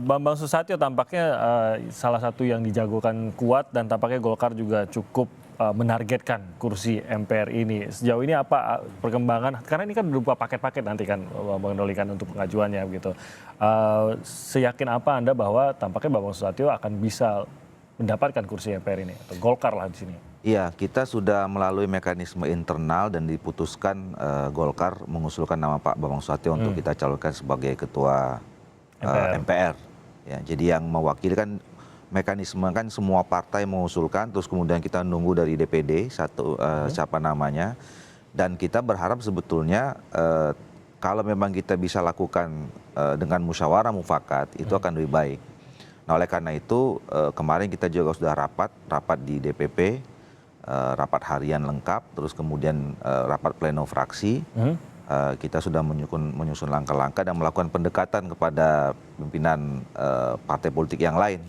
Bambang Susatyo tampaknya salah satu yang dijagokan kuat dan tampaknya Golkar juga cukup menargetkan kursi MPR ini. Sejauh ini apa perkembangan? Karena ini kan berupa paket-paket nanti kan Bang Doli kan untuk pengajuannya begitu. Seyakin apa Anda bahwa tampaknya Bambang Susatyo akan bisa mendapatkan kursi MPR ini atau Golkar lah di sini? Iya, kita sudah melalui mekanisme internal dan diputuskan Golkar mengusulkan nama Pak Bambang Susatyo untuk kita calonkan sebagai ketua MPR. Ya, jadi yang mewakili kan mekanisme kan semua partai mengusulkan, terus kemudian kita nunggu dari DPD siapa namanya, dan kita berharap sebetulnya kalau memang kita bisa lakukan dengan musyawarah mufakat itu akan lebih baik. Nah oleh karena itu kemarin kita juga sudah rapat di DPP, rapat harian lengkap, terus kemudian rapat pleno fraksi. Kita sudah menyusun langkah-langkah dan melakukan pendekatan kepada pimpinan partai politik yang lain.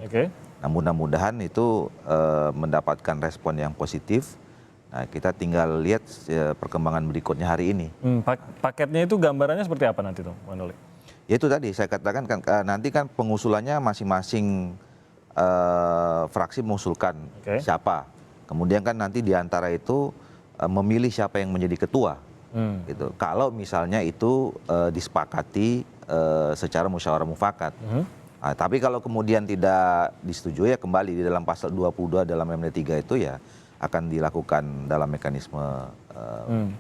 Nah mudah-mudahan itu mendapatkan respon yang positif. Nah kita tinggal lihat perkembangan berikutnya hari ini. Paketnya itu gambarannya seperti apa nanti tuh, Bang Doli? Ya itu tadi saya katakan kan nanti kan pengusulannya masing-masing fraksi mengusulkan siapa. Kemudian kan nanti diantara itu memilih siapa yang menjadi ketua. Gitu. Kalau misalnya itu disepakati secara musyawarah mufakat. Nah, tapi kalau kemudian tidak disetujui ya kembali di dalam pasal 22 dalam MD3 itu ya akan dilakukan dalam mekanisme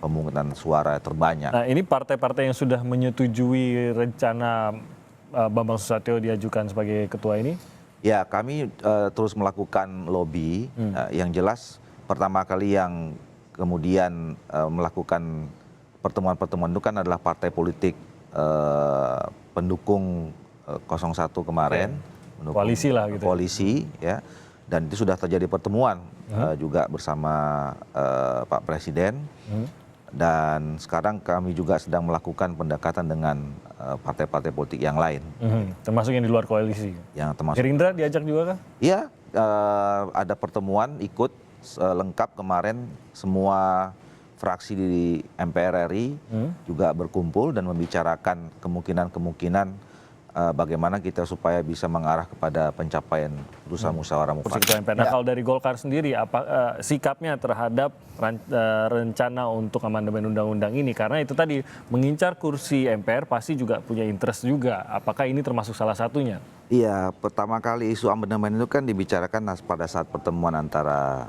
pemungutan suara terbanyak. Nah ini partai-partai yang sudah menyetujui rencana Bambang Susatyo diajukan sebagai ketua ini? Ya kami terus melakukan lobby. Yang jelas pertama kali yang kemudian melakukan pertemuan-pertemuan itu kan adalah partai politik pendukung 01 kemarin, koalisi lah gitu. Koalisi ya, dan itu sudah terjadi pertemuan juga bersama Pak Presiden. Dan sekarang kami juga sedang melakukan pendekatan dengan partai-partai politik yang lain. Termasuk yang di luar koalisi. Yang termasuk. Gerindra diajak juga kah? Iya, ada pertemuan ikut lengkap kemarin semua fraksi di MPR RI juga berkumpul dan membicarakan kemungkinan-kemungkinan bagaimana kita supaya bisa mengarah kepada pencapaian putusan musyawarah mufakat. Nah kalau dari Golkar sendiri, apa sikapnya terhadap rencana untuk amandemen undang-undang ini? Karena itu tadi mengincar kursi MPR pasti juga punya interest juga. Apakah ini termasuk salah satunya? Iya, pertama kali isu amandemen itu kan dibicarakan pada saat pertemuan antara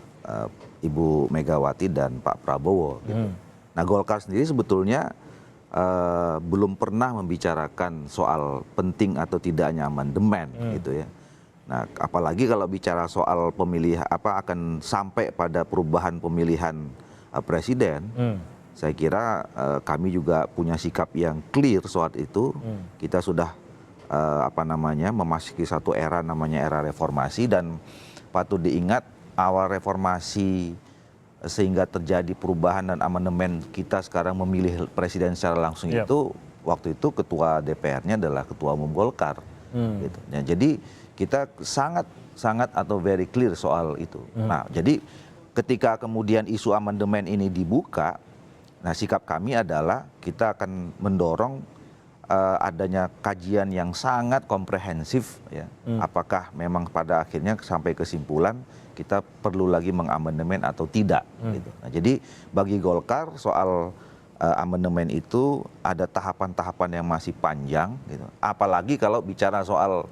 Ibu Megawati dan Pak Prabowo. Gitu. Nah Golkar sendiri sebetulnya belum pernah membicarakan soal penting atau tidaknya amandemen gitu ya. Nah apalagi kalau bicara soal pemilihan akan sampai pada perubahan pemilihan presiden, saya kira kami juga punya sikap yang clear soal itu. Kita sudah memasuki satu era namanya era reformasi dan patut diingat awal reformasi sehingga terjadi perubahan dan amandemen kita sekarang memilih presiden secara langsung itu waktu itu ketua DPR-nya adalah ketua umum Golkar. Gitu. Nah, jadi kita sangat atau very clear soal itu. Nah jadi ketika kemudian isu amandemen ini dibuka, nah sikap kami adalah kita akan mendorong adanya kajian yang sangat komprehensif ya. Apakah memang pada akhirnya sampai kesimpulan kita perlu lagi mengamandemen atau tidak gitu. Nah, jadi bagi Golkar soal amandemen itu ada tahapan-tahapan yang masih panjang gitu. Apalagi kalau bicara soal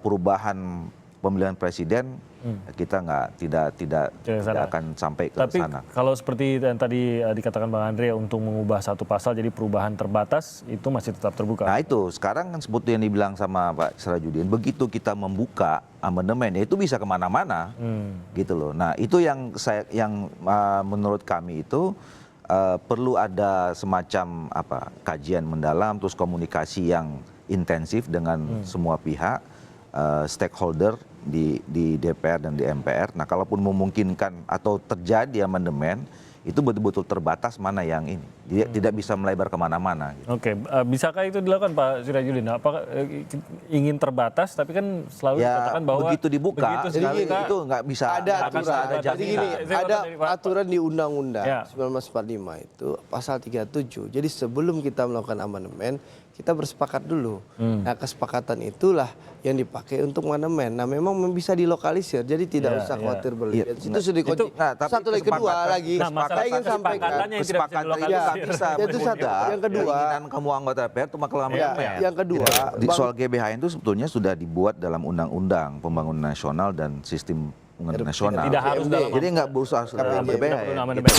perubahan pemilihan presiden, kita tidak akan sampai ke sana. Tapi kalau seperti yang tadi dikatakan Bang Andre untuk mengubah satu pasal jadi perubahan terbatas itu masih tetap terbuka. Nah itu sekarang kan seperti yang dibilang sama Pak Sirajudin, begitu kita membuka amandemen itu bisa kemana-mana, gitu loh. Nah itu yang menurut kami itu perlu ada semacam kajian mendalam, terus komunikasi yang intensif dengan semua pihak, stakeholder di DPR dan di MPR. Nah kalaupun memungkinkan atau terjadi amandemen, itu betul-betul terbatas mana yang ini. Tidak bisa melebar kemana-mana. Gitu. Oke, bisakah itu dilakukan Pak Sirajudin? Apakah ingin terbatas, tapi kan selalu dikatakan bahwa begitu dibuka, sekali itu nggak bisa ada aturan. ada Jadi gini, jaminan. ada aturan di Undang-Undang Ya. 1945 itu pasal 37. Jadi sebelum kita melakukan amandemen, kita bersepakat dulu. Nah, kesepakatan itulah yang dipakai untuk amandemen. Nah, memang bisa dilokalisir. Jadi tidak usah khawatir berlebihan. Itu sudah dikunci. tapi Satu lagi kedua lagi. Nah, masalah saya ingin sampaikan. kesepakatannya yang tidak bisa Kesepakatan itu dilokalisir. nggak bisa Itu satu. menunda Yang kedua. keinginan kamu anggota DPR itu maklumat Yang kedua, di soal GBHN itu sebetulnya sudah dibuat dalam Undang-Undang Pembangunan Nasional dan Sistem Pembangunan Nasional. Tidak harus dalam Jadi nggak usah KPJM. berbeda. amandemen.